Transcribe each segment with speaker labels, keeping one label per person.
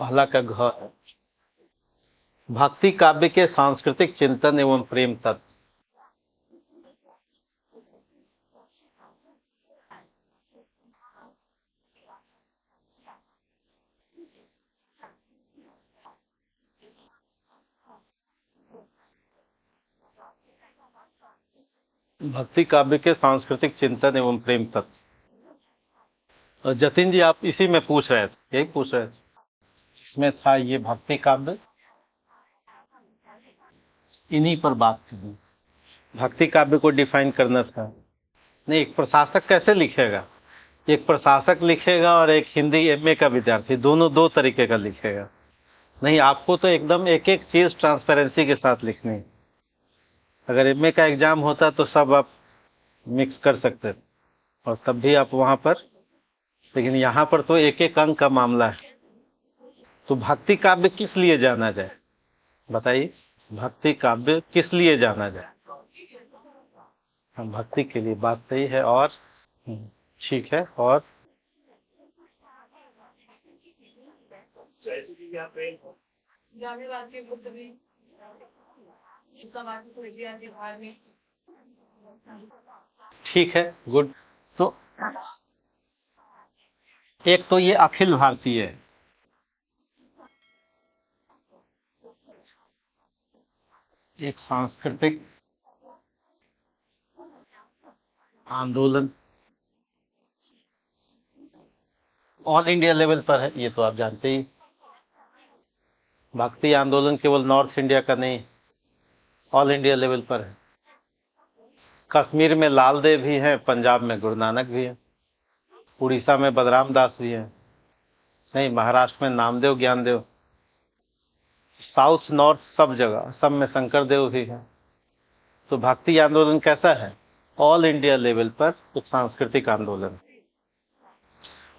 Speaker 1: पहला का घ है। भक्ति काव्य के सांस्कृतिक चिंतन एवं प्रेम तत्व। भक्ति काव्य के सांस्कृतिक चिंतन एवं प्रेम तत्व। और जतिन जी, आप इसी में पूछ रहे थे, यही पूछ रहे थे। इसमें था ये भक्ति काव्य, इन्हीं पर बात करनी। भक्ति काव्य को डिफाइन करना था। नहीं, एक प्रशासक कैसे लिखेगा? एक प्रशासक लिखेगा और एक हिंदी एमए का विद्यार्थी, दोनों दो तरीके का लिखेगा। नहीं, आपको तो एकदम एक एक चीज ट्रांसपेरेंसी के साथ लिखनी है। अगर एमए का एग्जाम होता तो सब आप मिक्स कर सकते थे और तब भी आप वहां पर, लेकिन यहाँ पर तो एक एक अंक का मामला है। तो भक्ति काव्य किस लिए जाना जाए, बताइए? भक्ति काव्य किस लिए जाना जाए? हम भक्ति के लिए, बात सही है। और ठीक है। और ठीक है, गुड। तो एक तो ये अखिल भारतीय है, एक सांस्कृतिक आंदोलन ऑल इंडिया लेवल पर है, ये तो आप जानते ही। भक्ति आंदोलन केवल नॉर्थ इंडिया का नहीं, ऑल इंडिया लेवल पर है। कश्मीर में लाल देव भी हैं, पंजाब में गुरु नानक भी हैं, उड़ीसा में बलराम दास भी हैं, नहीं, महाराष्ट्र में नामदेव ज्ञानदेव, साउथ नॉर्थ सब जगह, सब में शंकर देव भी हैं। तो भक्ति आंदोलन कैसा है? ऑल इंडिया लेवल पर एक सांस्कृतिक आंदोलन,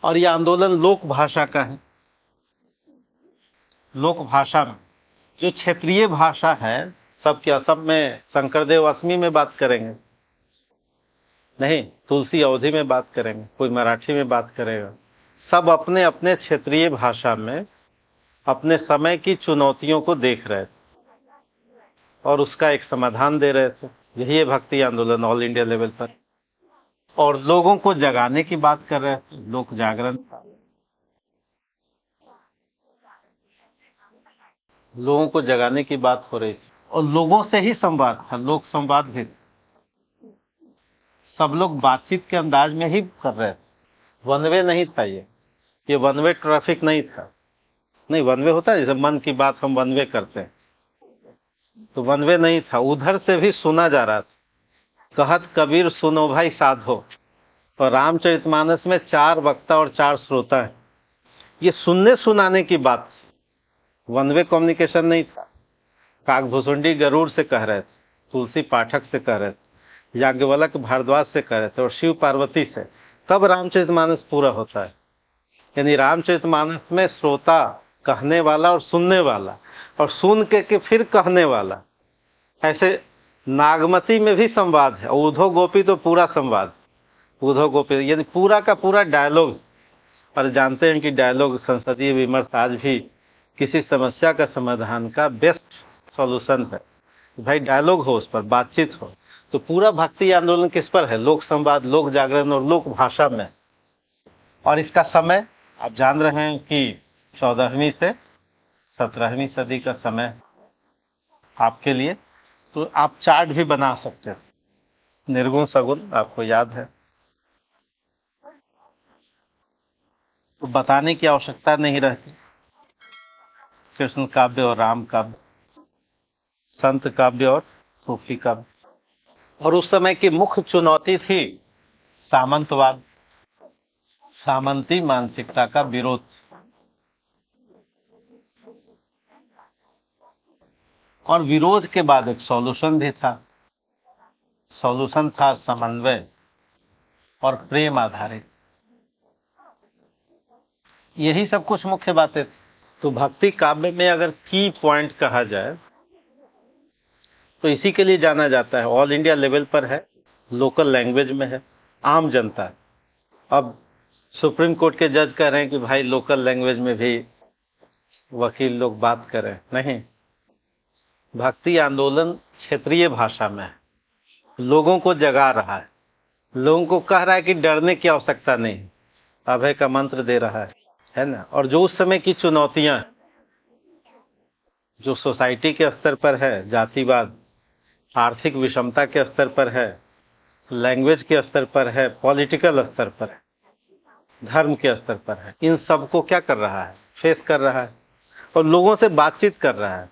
Speaker 1: और यह आंदोलन लोक भाषा का है। लोक भाषा में जो क्षेत्रीय भाषा है, सब क्या, सब में शंकरदेव असमी में बात करेंगे? नहीं, तुलसी अवधी में बात करेंगे, कोई मराठी में बात करेगा। सब अपने अपने क्षेत्रीय भाषा में अपने समय की चुनौतियों को देख रहे थे और उसका एक समाधान दे रहे थे। यही है भक्ति आंदोलन ऑल इंडिया लेवल पर। और लोगों को जगाने की बात कर रहे थे, लोक जागरण, लोगों को जगाने की बात हो रही थी। और लोगों से ही संवाद था, लोक संवाद भी। सब लोग बातचीत के अंदाज में ही कर रहे थे। वन वे नहीं था, ये वन वे ट्रैफिक नहीं था। नहीं, वन वे होता है जैसे मन की बात हम वन वे करते हैं, तो वन वे नहीं था, उधर से भी सुना जा रहा था। कहत कबीर सुनो भाई साधो, और रामचरितमानस में 4 वक्ता और 4 श्रोता है। ये सुनने सुनाने की बात थी, वन वे कम्युनिकेशन नहीं था। काकभूषुंडी गरुड़ से कह रहे थे, तुलसी पाठक से कह रहे थे, याज्ञवल्क्य भारद्वाज से कह रहे थे, और शिव पार्वती से। तब रामचरितमानस पूरा होता है। यानी रामचरितमानस में श्रोता, कहने वाला और सुनने वाला, और सुन के फिर कहने वाला। ऐसे नागमती में भी संवाद है, उद्धव गोपी तो पूरा संवाद, उद्धव गोपी यानी पूरा का पूरा डायलॉग। और जानते हैं कि डायलॉग, संसदीय विमर्श आज भी किसी समस्या का समाधान का बेस्ट सॉल्यूशन है। भाई डायलॉग हो, उस पर बातचीत हो। तो पूरा भक्ति आंदोलन किस पर है? लोक संवाद, लोक जागरण और लोक भाषा में। और इसका समय आप जान रहे हैं कि 14वीं से 17वीं सदी का समय आपके लिए। तो आप चार्ट भी बना सकते हैं, निर्गुण सगुण आपको याद है, तो बताने की आवश्यकता नहीं रहती। कृष्ण काव्य और राम काव्य, संत काव्य और सूफी काव्य। और उस समय की मुख्य चुनौती थी सामंतवाद, सामंती मानसिकता का विरोध। और विरोध के बाद एक सॉल्यूशन भी था। सॉल्यूशन था समन्वय और प्रेम आधारित। यही सब कुछ मुख्य बातें थी। तो भक्ति काव्य में अगर की पॉइंट कहा जाए तो इसी के लिए जाना जाता है। ऑल इंडिया लेवल पर है, लोकल लैंग्वेज में है, आम जनता है। अब सुप्रीम कोर्ट के जज कह रहे हैं कि भाई लोकल लैंग्वेज में भी वकील लोग बात करें, नहीं। भक्ति आंदोलन क्षेत्रीय भाषा में है, लोगों को जगा रहा है, लोगों को कह रहा है कि डरने की आवश्यकता नहीं, अभय का मंत्र दे रहा है ना। और जो उस समय की चुनौतियां जो सोसाइटी के स्तर पर है, जातिवाद, आर्थिक विषमता के स्तर पर है, लैंग्वेज के स्तर पर है, पॉलिटिकल स्तर पर है, धर्म के स्तर पर है, इन सबको क्या कर रहा है, फेस कर रहा है और लोगों से बातचीत कर रहा है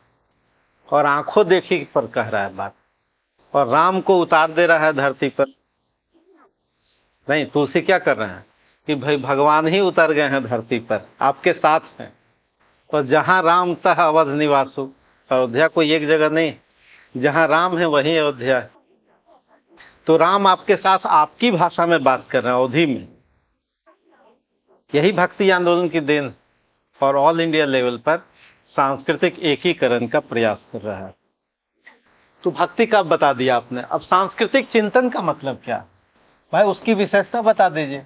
Speaker 1: और आंखों देखी पर कह रहा है बात, और राम को उतार दे रहा है धरती पर। नहीं, तुलसी क्या कर रहे हैं कि भाई भगवान ही उतर गए हैं धरती पर, आपके साथ हैं। और जहां राम तह अवध निवासु, अयोध्या कोई एक जगह नहीं, जहां राम है वहीं अयोध्या है। तो राम आपके साथ आपकी भाषा में बात कर रहे हैं, अवधि में। यही भक्ति आंदोलन की देन और ऑल इंडिया लेवल पर सांस्कृतिक एकीकरण का प्रयास कर रहा है। तो भक्ति का बता दिया आपने, अब सांस्कृतिक चिंतन का मतलब क्या भाई, उसकी विशेषता बता दीजिए।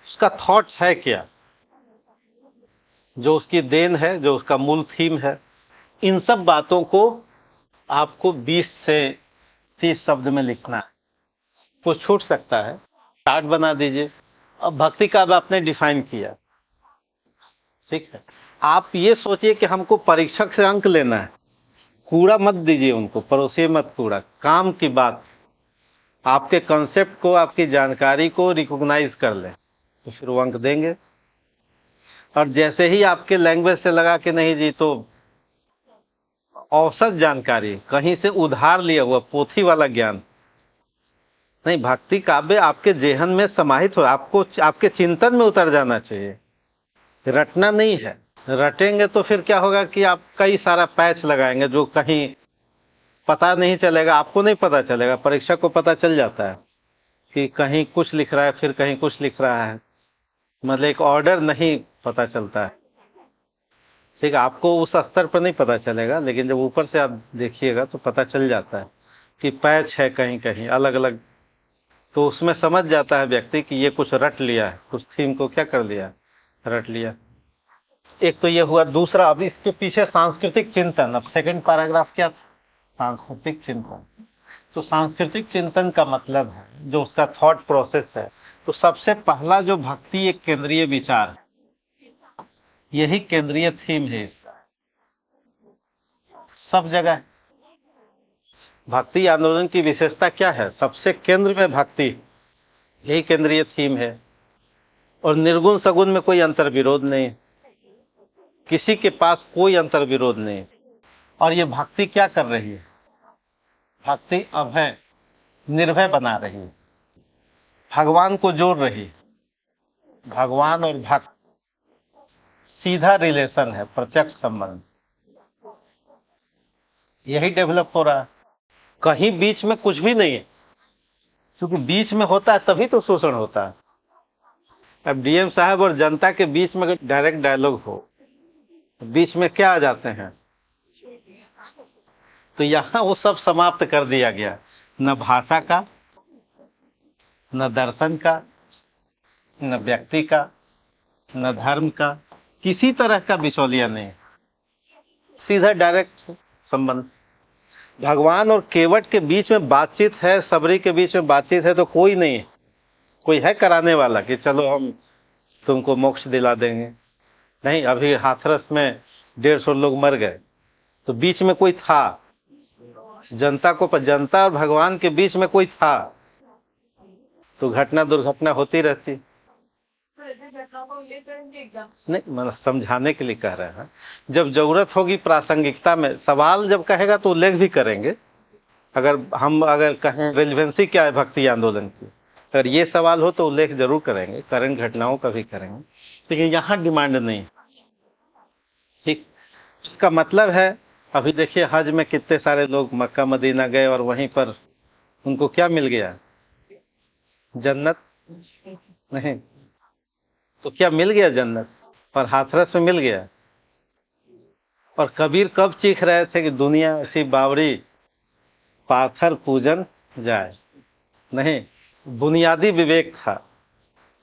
Speaker 1: उसका थॉट्स है क्या, जो उसकी देन है, जो उसका मूल थीम है, इन सब बातों को आपको 20 से 30 शब्द में लिखना है। कुछ छूट सकता है, चार्ट बना दीजिए। अब भक्ति का अब आपने डिफाइन किया, ठीक है। आप ये सोचिए कि हमको परीक्षक से अंक लेना है, कूड़ा मत दीजिए उनको, परोसिए मत कूड़ा। काम की बात, आपके कंसेप्ट को, आपकी जानकारी को रिकॉग्नाइज कर लें तो फिर वो अंक देंगे। और जैसे ही आपके लैंग्वेज से लगा कि नहीं जी, तो औसत जानकारी, कहीं से उधार लिया हुआ पोथी वाला ज्ञान नहीं, भक्ति काव्य आपके जेहन में समाहित हो, आपको आपके चिंतन में उतर जाना चाहिए, रटना नहीं है। रटेंगे तो फिर क्या होगा कि आप कई सारा पैच लगाएंगे जो कहीं पता नहीं चलेगा, आपको नहीं पता चलेगा, परीक्षक को पता चल जाता है कि कहीं कुछ लिख रहा है फिर कहीं कुछ लिख रहा है, मतलब एक ऑर्डर नहीं पता चलता है, ठीक है। आपको उस स्तर पर नहीं पता चलेगा, लेकिन जब ऊपर से आप देखिएगा तो पता चल जाता है कि पैच है कहीं कहीं अलग अलग, तो उसमें समझ जाता है व्यक्ति कि ये कुछ रट लिया है, कुछ थीम को क्या कर लिया, रट लिया। एक तो ये हुआ। दूसरा, अब इसके पीछे सांस्कृतिक चिंतन, अब सेकंड पैराग्राफ क्या था, सांस्कृतिक चिंतन। तो सांस्कृतिक चिंतन का मतलब है जो उसका थॉट प्रोसेस है। तो सबसे पहला जो भक्ति एक केंद्रीय विचार है, यही केंद्रीय थीम है इसका, सब जगह। भक्ति आंदोलन की विशेषता क्या है, सबसे केंद्र में भक्ति, यही केंद्रीय थीम है। और निर्गुण सगुण में कोई अंतर विरोध नहीं, किसी के पास कोई अंतर विरोध नहीं। और ये भक्ति क्या कर रही है, भक्ति अभय निर्भय बना रही है, भगवान को जोड़ रही है। भगवान और भक्त सीधा रिलेशन है, प्रत्यक्ष संबंध, यही डेवलप हो रहा है। कहीं बीच में कुछ भी नहीं है, क्योंकि बीच में होता है तभी तो शोषण होता है। अब डीएम साहब और जनता के बीच में डायरेक्ट डायलॉग हो, बीच में क्या आ जाते हैं, तो यहां वो सब समाप्त कर दिया गया। न भाषा का, न दर्शन का, न व्यक्ति का, न धर्म का, किसी तरह का बिचौलिया नहीं, सीधा डायरेक्ट संबंध। भगवान और केवट के बीच में बातचीत है, सबरी के बीच में बातचीत है, तो कोई नहीं है, कोई है कराने वाला कि चलो हम तुमको मोक्ष दिला देंगे, नहीं। अभी हाथरस में 150 लोग मर गए, तो बीच में कोई था, जनता और भगवान के बीच में कोई था, तो घटना दुर्घटना होती रहती। नहीं, मतलब समझाने के लिए कह रहे हैं, जब जरूरत होगी प्रासंगिकता में सवाल जब कहेगा तो उल्लेख भी करेंगे। अगर कहें रेलिवेंसी क्या है भक्ति आंदोलन की, अगर ये सवाल हो तो उल्लेख जरूर करेंगे, करंट घटनाओं का भी करेंगे, लेकिन यहाँ डिमांड नहीं, ठीक। इसका मतलब है, अभी देखिए हज में कितने सारे लोग मक्का मदीना गए और वहीं पर उनको क्या मिल गया, जन्नत नहीं, तो क्या मिल गया जन्नत, पर हाथरस में मिल गया। और कबीर कब चीख रहे थे कि दुनिया ऐसी बावड़ी पाथर पूजन जाए, नहीं, बुनियादी विवेक था।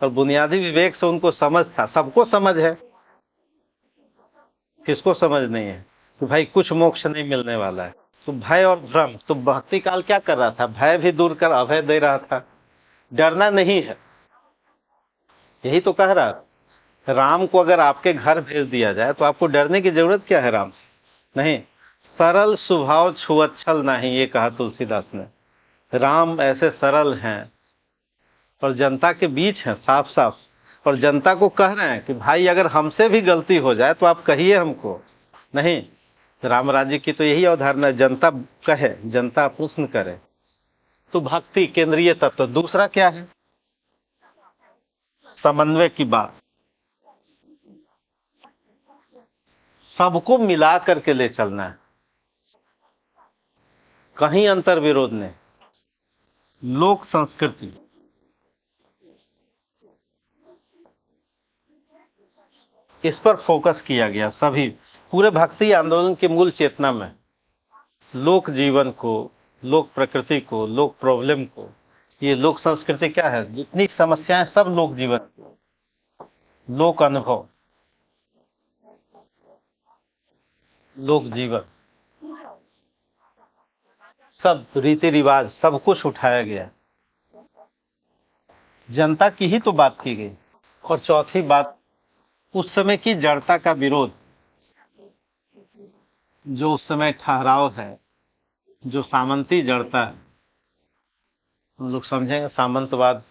Speaker 1: और बुनियादी विवेक से उनको समझ था, सबको समझ है, किसको समझ नहीं है कि भाई कुछ मोक्ष नहीं मिलने वाला है। तो भय और भ्रम, तो भक्ति काल क्या कर रहा था? भय भी दूर कर अभय दे रहा था, डरना नहीं है, यही तो कह रहा था। राम को अगर आपके घर भेज दिया जाए तो आपको डरने की जरूरत क्या है? राम नहीं, सरल स्वभाव छुअच्छल नहीं, ये कहा तुलसीदास ने। राम ऐसे सरल हैं और जनता के बीच हैं साफ साफ, और जनता को कह रहे हैं कि भाई अगर हमसे भी गलती हो जाए तो आप कहिए हमको। नहीं, राम राज्य की तो यही अवधारणा है, जनता कहे, जनता प्रश्न करे। तो भक्ति केंद्रीय तत्व। दूसरा क्या है? समन्वय की बात, सबको मिला करके ले चलना है, कहीं अंतर विरोध नहीं। लोक संस्कृति, इस पर फोकस किया गया सभी, पूरे भक्ति आंदोलन की मूल चेतना में। लोक जीवन को, लोक प्रकृति को, लोक प्रॉब्लम को, ये लोक संस्कृति क्या है? जितनी समस्याएं सब लोक जीवन, लोक अनुभव, लोक जीवन, सब रीति रिवाज, सब कुछ उठाया गया, जनता की ही तो बात की गई। और चौथी बात, उस समय की जड़ता का विरोध, जो उस समय ठहराव है, जो सामंती जड़ता है, हम लोग समझेंगे सामंतवाद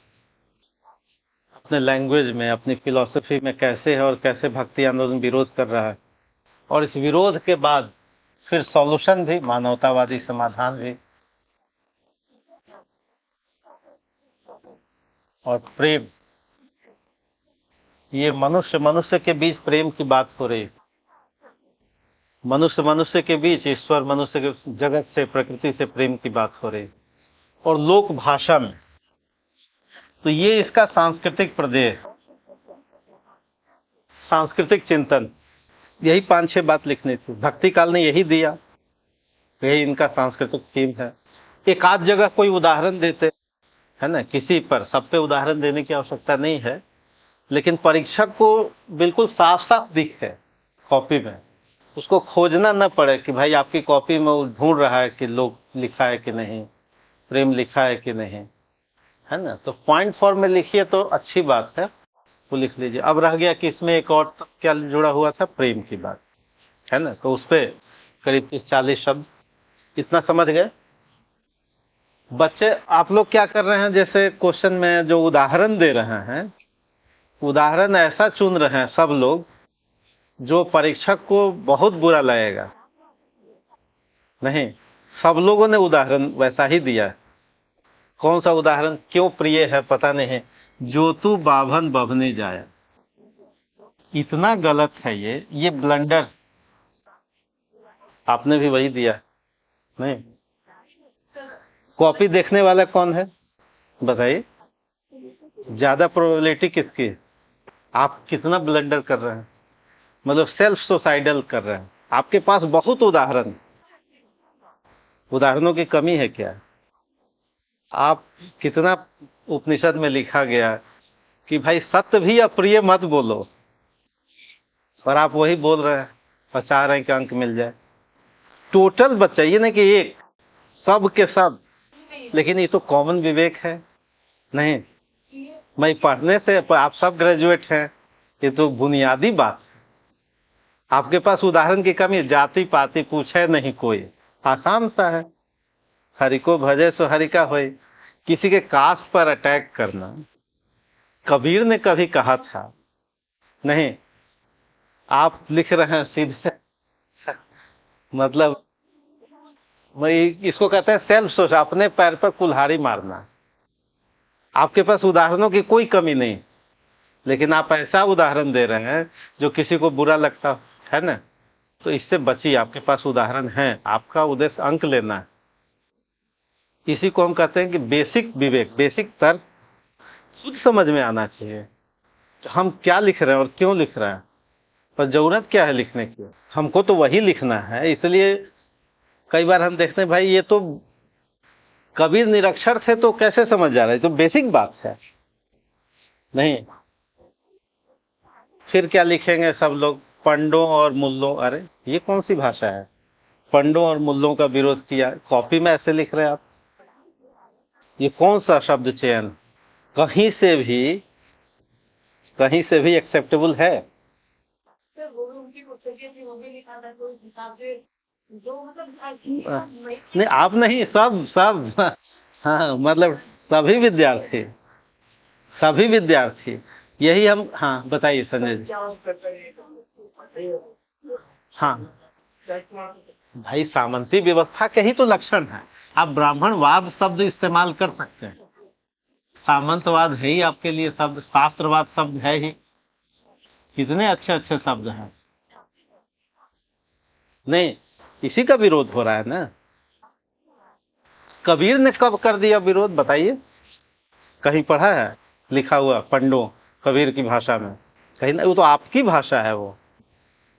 Speaker 1: अपने लैंग्वेज में, अपनी फिलॉसफी में कैसे है और कैसे भक्ति आंदोलन विरोध कर रहा है। और इस विरोध के बाद फिर सॉल्यूशन भी, मानवतावादी समाधान भी, और प्रेम। ये मनुष्य मनुष्य के बीच प्रेम की बात हो रही, मनुष्य मनुष्य के बीच, ईश्वर मनुष्य के, जगत से, प्रकृति से प्रेम की बात हो रही। और लोक भाषा में तो ये इसका सांस्कृतिक प्रदेश, सांस्कृतिक चिंतन, यही 5-6 बात लिखनी थी। भक्ति काल ने यही दिया, यही इनका सांस्कृतिक थीम है। एक आध जगह कोई उदाहरण देते है ना, किसी पर, सब पे उदाहरण देने की आवश्यकता नहीं है, लेकिन परीक्षक को बिल्कुल साफ साफ दिखे कॉपी में, उसको खोजना न पड़े कि भाई आपकी कॉपी में वो ढूंढ रहा है कि लोग लिखा है कि नहीं, प्रेम लिखा है कि नहीं, है ना। तो पॉइंट फॉर्म में लिखिए तो अच्छी बात है, वो लिख लीजिए। अब रह गया कि इसमें एक और क्या जुड़ा हुआ था? प्रेम की बात, है ना। तो उस पर करीब 40 शब्द, इतना समझ गए बच्चे? आप लोग क्या कर रहे हैं, जैसे क्वेश्चन में जो उदाहरण दे रहे हैं, उदाहरण ऐसा चुन रहे हैं सब लोग जो परीक्षक को बहुत बुरा लगेगा। नहीं, सब लोगों ने उदाहरण वैसा ही दिया है। कौन सा उदाहरण? क्यों प्रिय है पता नहीं, जो तू बाभन बभने जाए। इतना गलत है ये ब्लंडर। आपने भी वही दिया नहीं? कॉपी देखने वाला कौन है बताइए? ज्यादा प्रोबेबिलिटी किसकी है? आप कितना ब्लंडर कर रहे हैं, मतलब सेल्फ सुसाइडल कर रहे हैं। आपके पास बहुत उदाहरण, उदाहरणों की कमी है क्या? आप कितना उपनिषद में लिखा गया कि भाई सत्य भी अप्रिय मत बोलो, और आप वही बोल रहे हैं और चाह रहे हैं कि अंक मिल जाए। टोटल बच्चा, ये नहीं कि एक, सब के सब। लेकिन ये तो कॉमन विवेक है नहीं? मैं पढ़ने से, आप सब ग्रेजुएट हैं, ये तो बुनियादी बात है। आपके पास उदाहरण की कमी, जाति पाति पूछे नहीं कोई, आसान सा है। हरि को भजे सो हरि का होए। किसी के कास्ट पर अटैक करना, कबीर ने कभी कहा था नहीं, आप लिख रहे हैं सीधे मतलब मैं इसको कहते हैं सेल्फ सोच, अपने पैर पर कुल्हाड़ी मारना। आपके पास उदाहरणों की कोई कमी नहीं, लेकिन आप ऐसा उदाहरण दे रहे हैं जो किसी को बुरा लगता है ना। तो इससे बचिए, आपके पास उदाहरण है, आपका उद्देश्य अंक लेना है। इसी को हम कहते हैं कि बेसिक विवेक, बेसिक तर्क खुद समझ में आना चाहिए। हम क्या लिख रहे हैं और क्यों लिख रहे हैं, पर जरूरत क्या है लिखने की? हमको तो वही लिखना है। इसलिए कई बार हम देखते हैं भाई ये तो कबीर निरक्षर थे तो कैसे समझ जा रहे, तो बेसिक बात है। नहीं, फिर क्या लिखेंगे सब लोग? पंडों और मुल्लों। अरे ये कौन सी भाषा है? पंडों और मुल्लों का विरोध किया, कॉपी में ऐसे लिख रहे हैं आप? ये कौन सा शब्द चयन? कहीं से भी, कहीं से भी एक्सेप्टेबल है?
Speaker 2: सर वो उनकी पुस्तकें थी, वो भी लिखा था तो उस हिसाब से जो मतलब
Speaker 1: नहीं आप नहीं, सब सब हाँ मतलब सभी विद्यार्थी, सभी विद्यार्थी यही हम। हाँ बताइए संजय जी। हाँ भाई, सामंती व्यवस्था के ही तो लक्षण है। आप ब्राह्मणवाद शब्द इस्तेमाल कर सकते हैं, सामंतवाद है ही आपके लिए शब्द, शास्त्रवाद शब्द है ही। कितने अच्छे अच्छे शब्द हैं। नहीं, इसी का विरोध हो रहा है ना। कबीर ने कब कर दिया विरोध बताइए? कहीं पढ़ा है लिखा हुआ पंडों, कबीर की भाषा में? कहीं नहीं, वो तो आपकी भाषा है वो।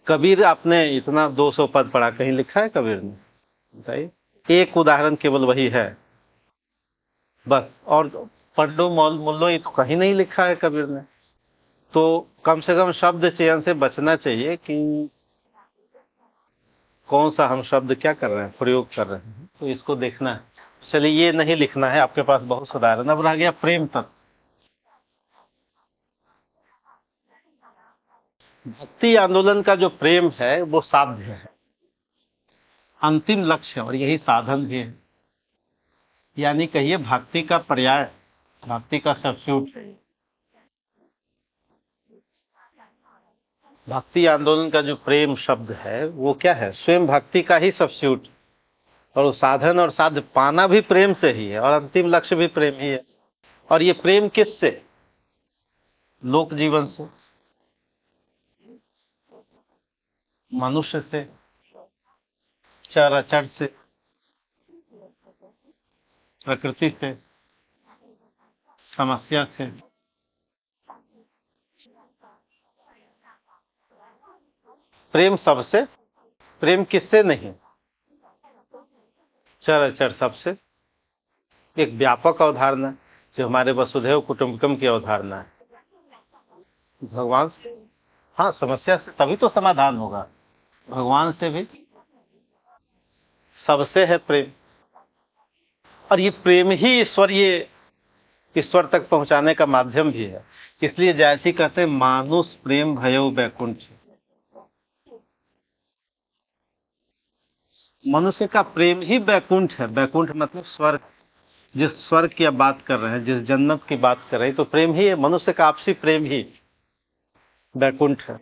Speaker 1: कबीर आपने इतना 200 पद पढ़ा, कहीं लिखा है कबीर ने? बताइए। एक उदाहरण केवल वही है बस। और पंडो मुल्लो ये तो कहीं नहीं लिखा है कबीर ने। तो कम से कम शब्द चयन से बचना चाहिए कि कौन सा हम शब्द क्या कर रहे हैं, प्रयोग कर रहे हैं, तो इसको देखना है। चलिए ये नहीं लिखना है, आपके पास बहुत सुधारण। अब रह गया प्रेम तत्व। भक्ति आंदोलन का जो प्रेम है वो साध्य है, अंतिम लक्ष्य है, और यही साधन भी है। यानी कहिए भक्ति का पर्याय, भक्ति का सब्स्टिट्यूट है। भक्ति आंदोलन का जो प्रेम शब्द है वो क्या है? स्वयं भक्ति का ही सब्स्टिट्यूट। और वो साधन और साध्य पाना भी प्रेम से ही है, और अंतिम लक्ष्य भी प्रेम ही है। और ये प्रेम किससे? लोक जीवन से, मनुष्य से, चराचर से, प्रकृति से, समस्या से। प्रेम सबसे, प्रेम किससे नहीं? चराचर सबसे। एक व्यापक अवधारणा जो हमारे वसुधैव कुटुंबकम की अवधारणा है। भगवान से, हाँ समस्या से तभी तो समाधान होगा। भगवान से भी, सबसे है प्रेम। और ये प्रेम ही ईश्वरीय, ईश्वर तक पहुंचाने का माध्यम भी है। इसलिए जैसी कहते हैं मानुष प्रेम भयो वैकुंठ। मनुष्य का प्रेम ही वैकुंठ है। वैकुंठ मतलब स्वर्ग। जिस स्वर्ग की आप बात कर रहे हैं, जिस जन्नत की बात कर रहे हैं, तो प्रेम ही है। मनुष्य का आपसी प्रेम ही वैकुंठ है।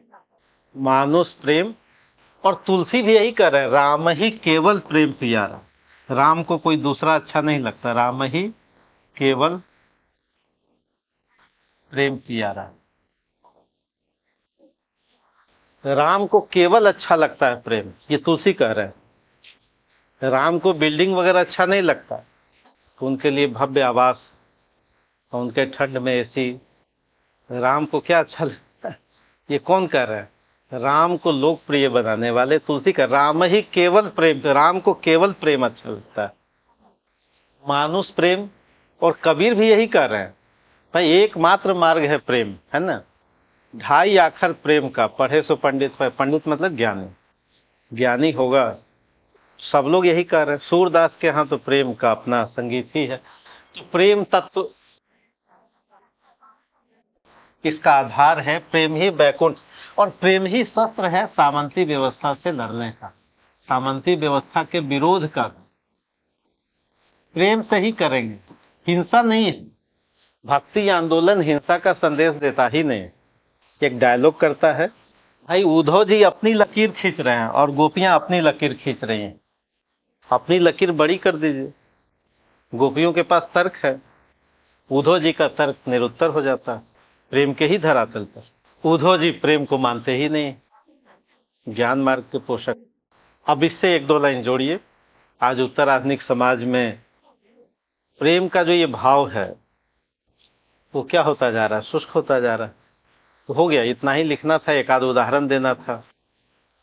Speaker 1: मानुष प्रेम। और तुलसी भी यही कर रहे हैं, राम ही केवल प्रेम प्यारा। राम को कोई दूसरा अच्छा नहीं लगता, राम ही केवल प्रेम प्यारा। राम को केवल अच्छा लगता है प्रेम, ये तुलसी कह रहे हैं। राम को बिल्डिंग वगैरह अच्छा नहीं लगता, तो उनके लिए भव्य आवास और उनके ठंड में एसी। राम को क्या अच्छा लगता है? ये कौन कह रहा है? राम को लोकप्रिय बनाने वाले तुलसी का। राम ही केवल प्रेम, राम को केवल प्रेम अच्छा लगता है, मानुष प्रेम। और कबीर भी यही कह रहे हैं, भाई एकमात्र मार्ग है प्रेम, है ना। ढाई आखर प्रेम का, पढ़े सो पंडित है। पंडित मतलब ज्ञानी, ज्ञानी होगा। सब लोग यही कह रहे हैं। सूरदास के यहाँ तो प्रेम का अपना संगीत ही है। तो प्रेम तत्व, इसका आधार है प्रेम ही वैकुंठ। और प्रेम ही शस्त्र है सामंती व्यवस्था से लड़ने का, सामंती व्यवस्था के विरोध का। प्रेम से ही करेंगे, हिंसा नहीं है। भक्ति आंदोलन हिंसा का संदेश देता ही नहीं। एक डायलॉग करता है, भाई उद्धव जी अपनी लकीर खींच रहे हैं और गोपियां अपनी लकीर खींच रही हैं। अपनी लकीर बड़ी कर दीजिए। गोपियों के पास तर्क है, उद्धव जी का तर्क निरुत्तर हो जाता है प्रेम के ही धरातल पर। उद्धव जी प्रेम को मानते ही नहीं, ज्ञान मार्ग के पोषक। अब इससे एक दो लाइन जोड़िए। आज उत्तर आधुनिक समाज में प्रेम का जो ये भाव है वो क्या होता जा रहा है? शुष्क होता जा रहा है। तो हो गया, इतना ही लिखना था, एक आध उदाहरण देना था।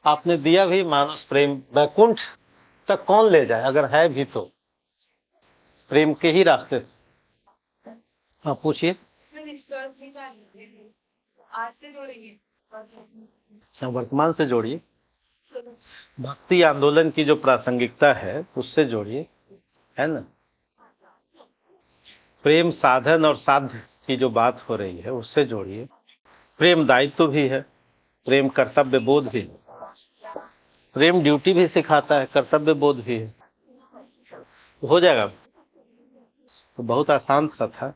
Speaker 1: आपने दिया भी। मानुष प्रेम वैकुंठ तक कौन ले जाए, अगर है भी तो प्रेम के ही रास्ते। हाँ पूछिए।
Speaker 2: निष्कर्ष निकालिए। आज से जोड़ेंगे।
Speaker 1: वर्तमान से जोड़िए, भक्ति आंदोलन की जो प्रासंगिकता है उससे जोड़िए, है ना। प्रेम साधन और साध्य की जो बात हो रही है उससे जोड़िए। प्रेम दायित्व भी है, प्रेम कर्तव्य बोध भी है, प्रेम ड्यूटी भी सिखाता है, कर्तव्य बोध भी है। हो जाएगा। तो बहुत आसान सा था।